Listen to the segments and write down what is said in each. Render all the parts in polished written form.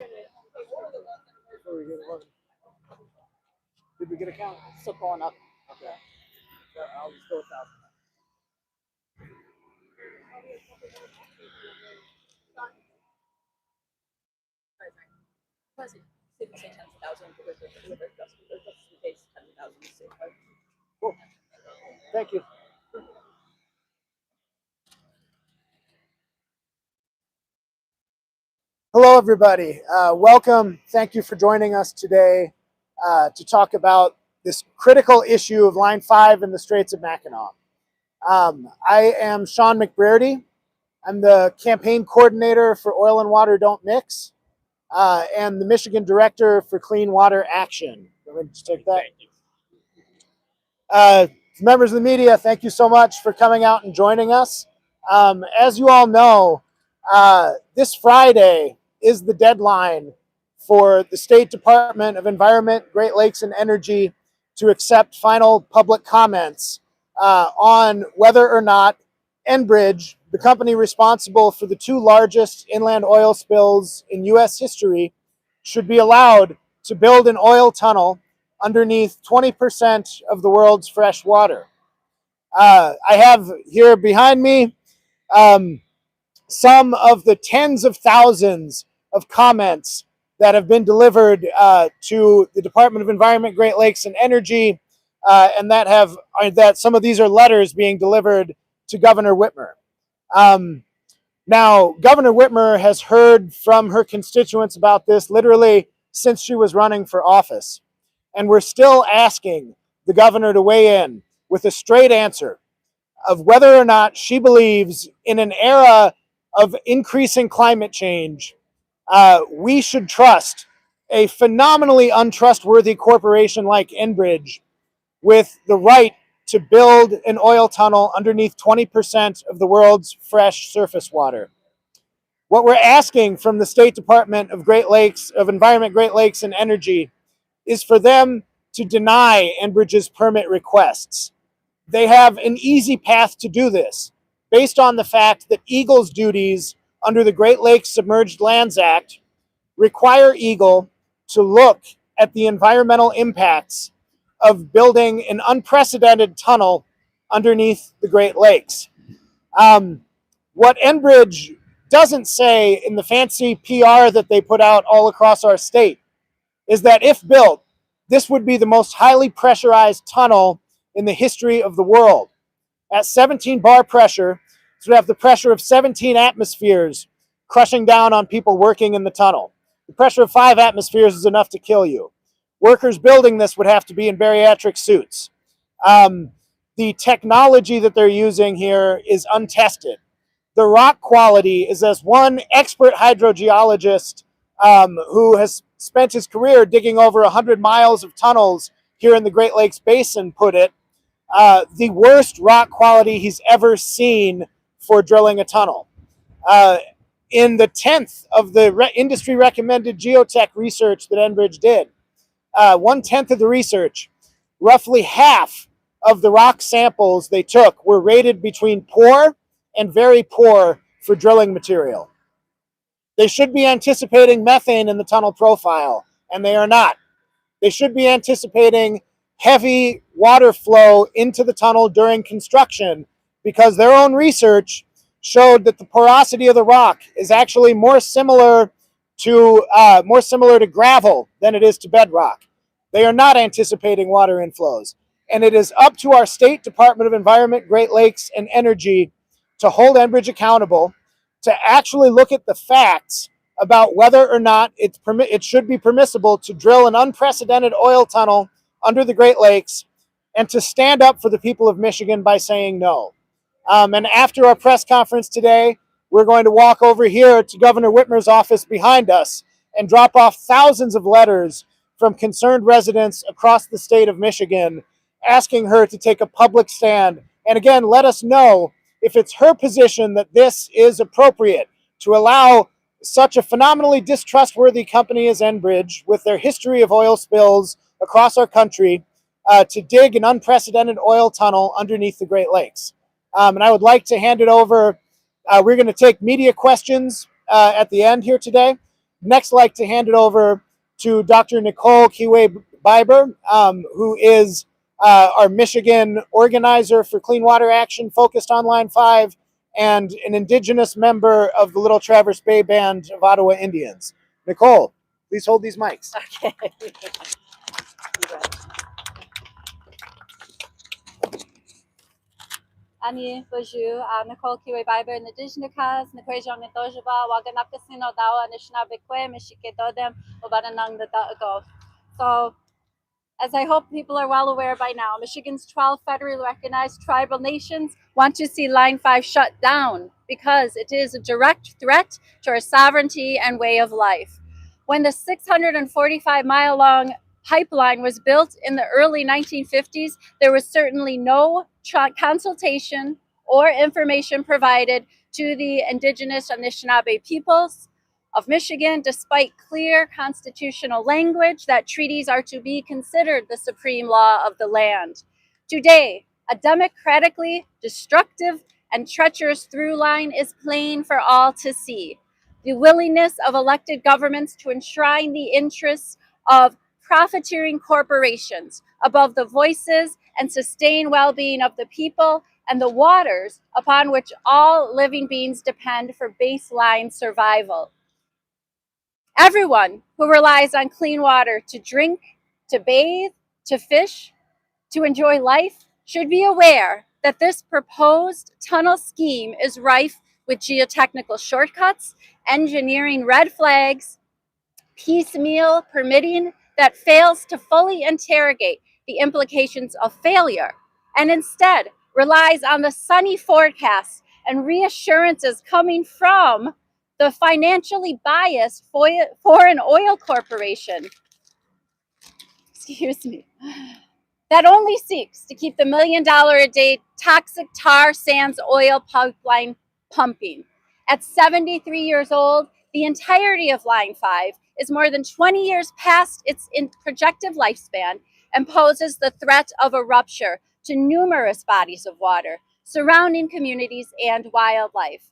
Before we get one. Did we get a count? Still pulling up. Okay. I'll just go 1,000. Say 10,000 with the case 10,000. Cool. Thank you. Hello, everybody. Welcome. Thank you for joining us today to talk about this critical issue of Line 5 in the Straits of Mackinac. I am Sean McBrearty. I'm the campaign coordinator for Oil and Water Don't Mix and the Michigan Director for Clean Water Action. Let me just take that. Members of the media, thank you so much for coming out and joining us. As you all know, this Friday is the deadline for the State Department of Environment, Great Lakes, and Energy to accept final public comments on whether or not Enbridge, the company responsible for the two largest inland oil spills in U.S. history, should be allowed to build an oil tunnel underneath 20% of the world's fresh water. I have here behind me some of the tens of thousands of comments that have been delivered to the Department of Environment, Great Lakes, and Energy, and that some of these are letters being delivered to Governor Whitmer. Now, Governor Whitmer has heard from her constituents about this literally since she was running for office. And we're still asking the governor to weigh in with a straight answer of whether or not she believes in an era of increasing climate change, we should trust a phenomenally untrustworthy corporation like Enbridge with the right to build an oil tunnel underneath 20% of the world's fresh surface water. What we're asking from the State Department of Environment, Great Lakes, and Energy is for them to deny Enbridge's permit requests. They have an easy path to do this based on the fact that Eagle's duties under the Great Lakes Submerged Lands Act require Eagle to look at the environmental impacts of building an unprecedented tunnel underneath the Great Lakes. What Enbridge doesn't say in the fancy PR that they put out all across our state is that if built, this would be the most highly pressurized tunnel in the history of the world. At 17 bar pressure, it would have the pressure of 17 atmospheres crushing down on people working in the tunnel. The pressure of 5 atmospheres is enough to kill you. Workers building this would have to be in bariatric suits. The technology that they're using here is untested. The rock quality is, as one expert hydrogeologist who has spent his career digging over 100 miles of tunnels here in the Great Lakes Basin put it, the worst rock quality he's ever seen for drilling a tunnel. In the 10th of the industry recommended geotech research that Enbridge did, 1/10 of the research, roughly half of the rock samples they took were rated between poor and very poor for drilling material. They should be anticipating methane in the tunnel profile, and they are not. They should be anticipating heavy water flow into the tunnel during construction because their own research showed that the porosity of the rock is actually more similar to gravel than it is to bedrock. They are not anticipating water inflows. And it is up to our State Department of Environment, Great Lakes, and Energy to hold Enbridge accountable, to actually look at the facts about whether or not it should be permissible to drill an unprecedented oil tunnel under the Great Lakes, and to stand up for the people of Michigan by saying no. And after our press conference today, we're going to walk over here to Governor Whitmer's office behind us and drop off thousands of letters from concerned residents across the state of Michigan asking her to take a public stand. And again, let us know if it's her position that this is appropriate to allow such a phenomenally distrustworthy company as Enbridge, with their history of oil spills across our country, to dig an unprecedented oil tunnel underneath the Great Lakes. And I would like to hand it over. We're going to take media questions at the end here today. next like to hand it over to Dr. Nicole Kiwe-Biber, who is our Michigan organizer for Clean Water Action focused on Line 5 and an Indigenous member of the Little Traverse Bay Band of Ottawa Indians. Nicole, please hold these mics. Okay. Ani bonjour, Nicole Kiwe-Biber, Indigenous, Nikwejong Ntojaba, Waganapkasino Dawa, Nishnabekwe, Mishiketodem, Obananang the Dago. So, as I hope people are well aware by now, Michigan's 12 federally recognized tribal nations want to see Line 5 shut down because it is a direct threat to our sovereignty and way of life. When the 645-mile-long pipeline was built in the early 1950s, there was certainly no consultation or information provided to the Indigenous Anishinaabe peoples of Michigan, despite clear constitutional language that treaties are to be considered the supreme law of the land. Today, a democratically destructive and treacherous through line is plain for all to see. The willingness of elected governments to enshrine the interests of profiteering corporations above the voices and sustained well-being of the people and the waters upon which all living beings depend for baseline survival. Everyone who relies on clean water to drink, to bathe, to fish, to enjoy life should be aware that this proposed tunnel scheme is rife with geotechnical shortcuts, engineering red flags, piecemeal permitting that fails to fully interrogate the implications of failure and instead relies on the sunny forecasts and reassurances coming from the financially biased foreign oil corporation, excuse me, that only seeks to keep the $1 million a day toxic tar sands oil pipeline pumping. At 73 years old, the entirety of Line 5 is more than 20 years past its projected lifespan and poses the threat of a rupture to numerous bodies of water, surrounding communities and wildlife.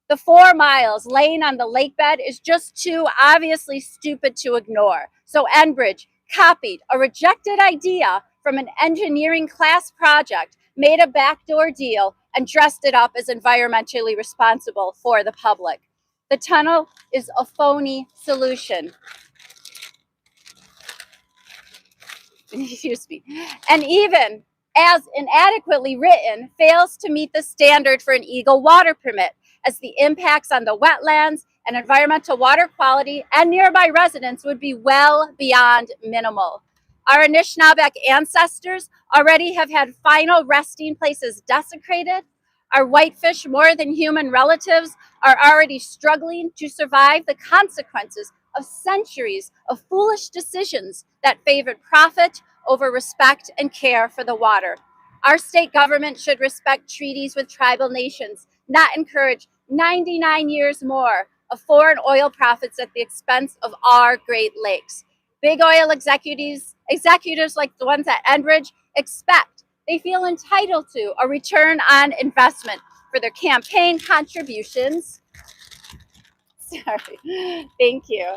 The 4 miles laying on the lakebed is just too obviously stupid to ignore. So Enbridge copied a rejected idea from an engineering class project, made a backdoor deal, and dressed it up as environmentally responsible for the public. The tunnel is a phony solution. Excuse me. And even as inadequately written, fails to meet the standard for an Eagle water permit, as the impacts on the wetlands and environmental water quality and nearby residents would be well beyond minimal. Our Anishinaabeg ancestors already have had final resting places desecrated. Our whitefish, more than human relatives, are already struggling to survive the consequences of centuries of foolish decisions that favored profit over respect and care for the water. Our state government should respect treaties with tribal nations, not encourage 99 years more of foreign oil profits at the expense of our Great Lakes. Big oil executives like the ones at Enbridge expect, they feel entitled to a return on investment for their campaign contributions. Sorry, thank you.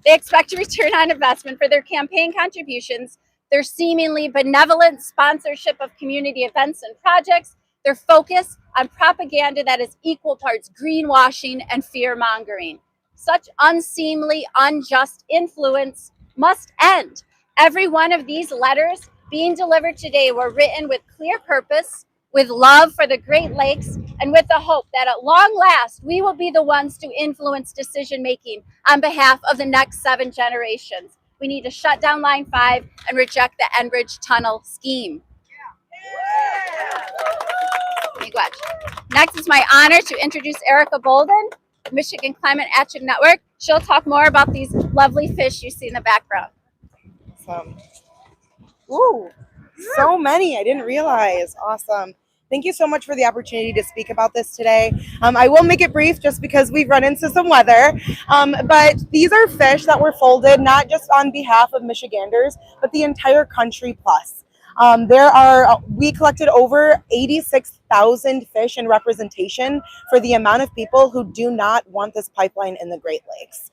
They expect a return on investment for their campaign contributions, their seemingly benevolent sponsorship of community events and projects, their focus on propaganda that is equal parts greenwashing and fear-mongering. Such unseemly, unjust influence must end. Every one of these letters being delivered today were written with clear purpose, with love for the Great Lakes, and with the hope that at long last, we will be the ones to influence decision-making on behalf of the next 7 generations. We need to shut down Line 5 and reject the Enbridge tunnel scheme. Next, it's my honor to introduce Erica Bolden, Michigan Climate Action Network. She'll talk more about these lovely fish you see in the background. Awesome. Ooh, so many. I didn't realize. Awesome. Thank you so much for the opportunity to speak about this today. I will make it brief just because we've run into some weather. But these are fish that were folded not just on behalf of Michiganders, but the entire country plus. We collected over 86,000 fish in representation for the amount of people who do not want this pipeline in the Great Lakes.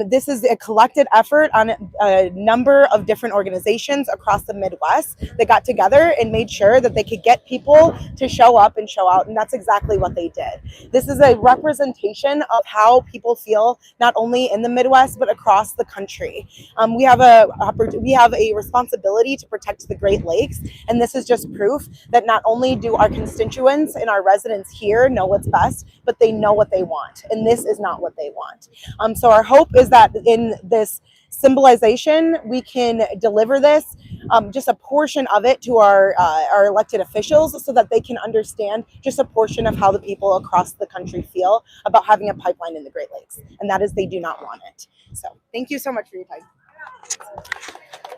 This is a collected effort on a number of different organizations across the Midwest that got together and made sure that they could get people to show up and show out, and that's exactly what they did. This is a representation of how people feel, not only in the Midwest, but across the country. We have a responsibility to protect the Great Lakes, and this is just proof that not only do our constituents and our residents here know what's best, but they know what they want, and this is not what they want. So our hope is that in this symbolization, we can deliver this, just a portion of it to our elected officials so that they can understand just a portion of how the people across the country feel about having a pipeline in the Great Lakes, and that is they do not want it. So thank you so much for your time.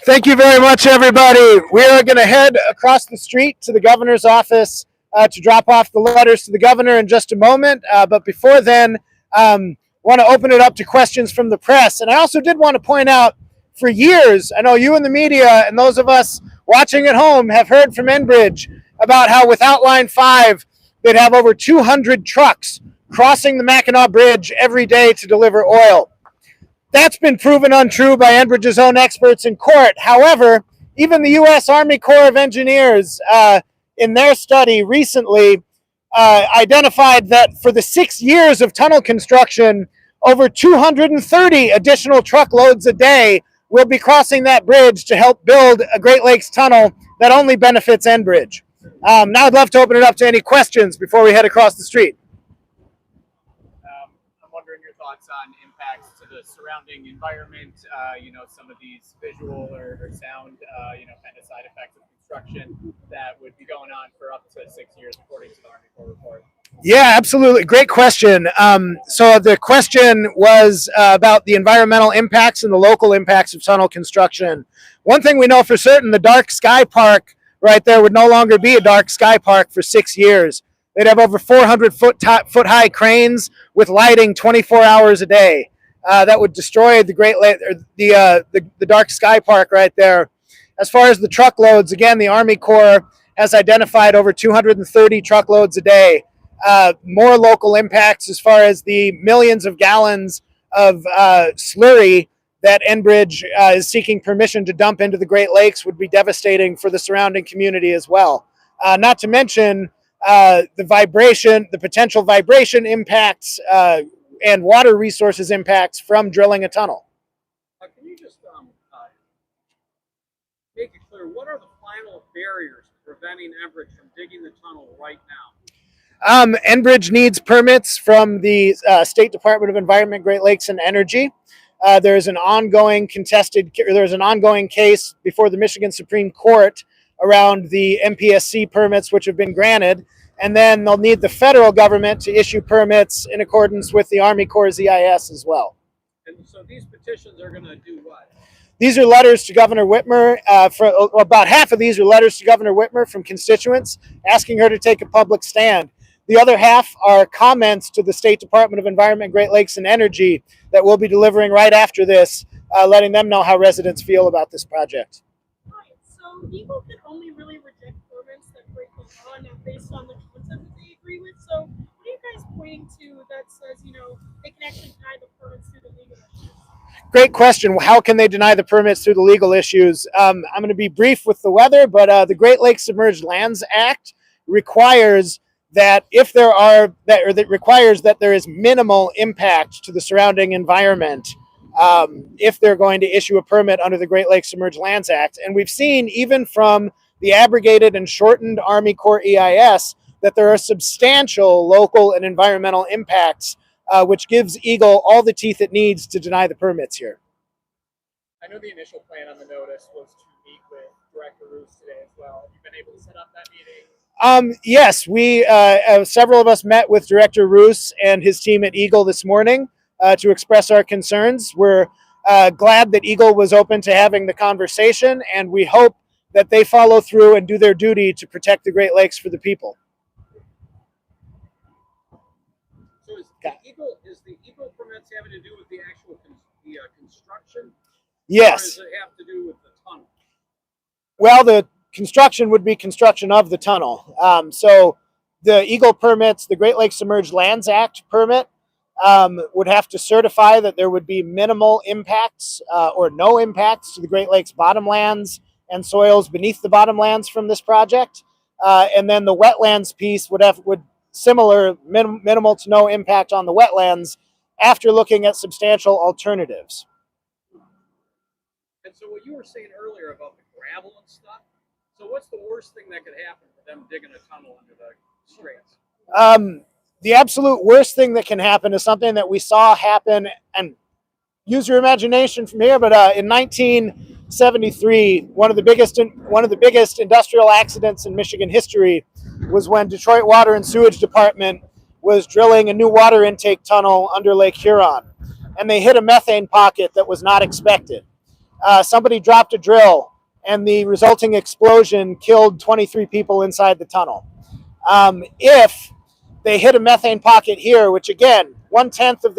Thank you very much, everybody. We are going to head across the street to the governor's office to drop off the letters to the governor in just a moment. But before then, want to open it up to questions from the press. And I also did want to point out, for years, I know you in the media and those of us watching at home have heard from Enbridge about how without Line 5, they'd have over 200 trucks crossing the Mackinac Bridge every day to deliver oil. That's been proven untrue by Enbridge's own experts in court. However, even the U.S. Army Corps of Engineers, in their study recently, identified that for the 6 years of tunnel construction, over 230 additional truckloads a day will be crossing that bridge to help build a Great Lakes tunnel that only benefits Enbridge. Now I'd love to open it up to any questions before we head across the street. I'm wondering your thoughts on impacts to the surrounding environment, some of these visual or sound, kind of side effects of construction that would be going on for up to 6 years, according to the Army Corps report. Yeah, absolutely. Great question. So the question was about the environmental impacts and the local impacts of tunnel construction. One thing we know for certain, the dark sky park right there would no longer be a dark sky park for 6 years. They'd have over 400 foot high cranes with lighting 24 hours a day. That would destroy the Great Lake, the dark sky park right there. As far as the truckloads, again, the Army Corps has identified over 230 truckloads a day. More local impacts as far as the millions of gallons of slurry that Enbridge is seeking permission to dump into the Great Lakes would be devastating for the surrounding community as well. Not to mention the potential vibration impacts and water resources impacts from drilling a tunnel. Can you just make it clear, what are the final barriers preventing Enbridge from digging the tunnel right now? Enbridge needs permits from the State Department of Environment, Great Lakes, and Energy. There's an ongoing case before the Michigan Supreme Court around the MPSC permits, which have been granted, and then they'll need the federal government to issue permits in accordance with the Army Corps' EIS as well. And so these petitions are going to do what? These are letters to Governor Whitmer. About half of these are letters to Governor Whitmer from constituents asking her to take a public stand. The other half are comments to the State Department of Environment, Great Lakes, and Energy that we'll be delivering right after this, letting them know how residents feel about this project. Right. So people can only really reject permits that break the law, not based on the content that they agree with. So what are you guys pointing to that says, they can actually deny the permits through the legal issues? Great question. How can they deny the permits through the legal issues? I'm going to be brief with the weather, but the Great Lakes Submerged Lands Act requires that requires that there is minimal impact to the surrounding environment if they're going to issue a permit under the Great Lakes Submerged Lands Act. And we've seen even from the abrogated and shortened Army Corps EIS that there are substantial local and environmental impacts, which gives Eagle all the teeth it needs to deny the permits here. I know the initial plan on the notice was to meet with Director Roos today as well. Have you been able to set up that meeting? Yes, we several of us met with Director Roos and his team at Eagle this morning to express our concerns. We're glad that Eagle was open to having the conversation, and we hope that they follow through and do their duty to protect the Great Lakes for the people. So is the Eagle permits having to do with the actual construction? Yes. Or does it have to do with the tunnel? Well, the construction would be construction of the tunnel. So the Eagle permits, the Great Lakes Submerged Lands Act permit, would have to certify that there would be minimal impacts or no impacts to the Great Lakes bottomlands and soils beneath the bottomlands from this project. And then the wetlands piece would similar minimal to no impact on the wetlands after looking at substantial alternatives. And so what you were saying earlier about the gravel and stuff, so what's the worst thing that could happen for them digging a tunnel under the straits? The absolute worst thing that can happen is something that we saw happen, and use your imagination from here, but in 1973, one of the biggest industrial accidents in Michigan history was when Detroit Water and Sewage Department was drilling a new water intake tunnel under Lake Huron, and they hit a methane pocket that was not expected. Somebody dropped a drill, and the resulting explosion killed 23 people inside the tunnel. If they hit a methane pocket here, which again, 1/10 of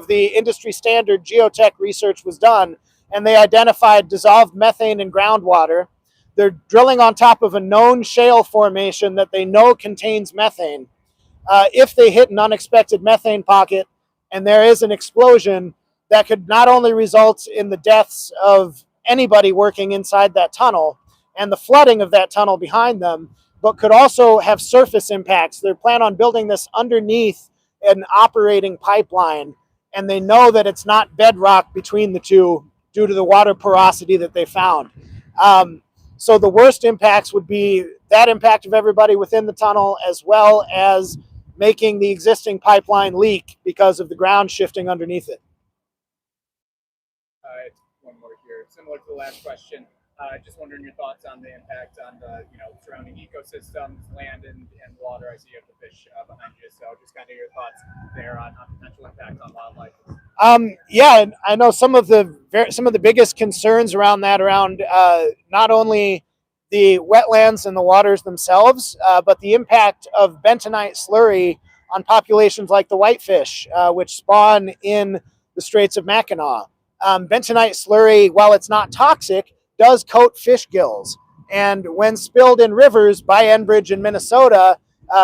the industry standard geotech research was done, and they identified dissolved methane in groundwater. They're drilling on top of a known shale formation that they know contains methane. If they hit an unexpected methane pocket and there is an explosion, that could not only result in the deaths of anybody working inside that tunnel and the flooding of that tunnel behind them, but could also have surface impacts. They plan on building this underneath an operating pipeline, and they know that it's not bedrock between the two due to the water porosity that they found. So the worst impacts would be that impact of everybody within the tunnel, as well as making the existing pipeline leak because of the ground shifting underneath it. One more here, similar to the last question. Just wondering your thoughts on the impact on the surrounding ecosystems, land and water. I see you have the fish behind you, so just kind of your thoughts there on potential impact on wildlife. Yeah, I know some of the biggest concerns around that, not only the wetlands and the waters themselves, but the impact of bentonite slurry on populations like the whitefish, which spawn in the Straits of Mackinac. Bentonite slurry, while it's not toxic, does coat fish gills. And when spilled in rivers by Enbridge in Minnesota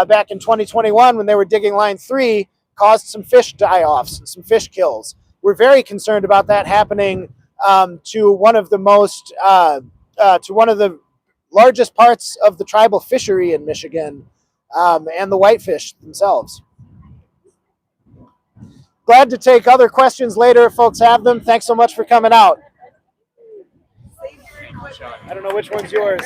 back in 2021, when they were digging Line 3, caused some fish die-offs and some fish kills. We're very concerned about that happening to one of the largest parts of the tribal fishery in Michigan, and the whitefish themselves. Glad to take other questions later if folks have them. Thanks so much for coming out. I don't know which one's yours.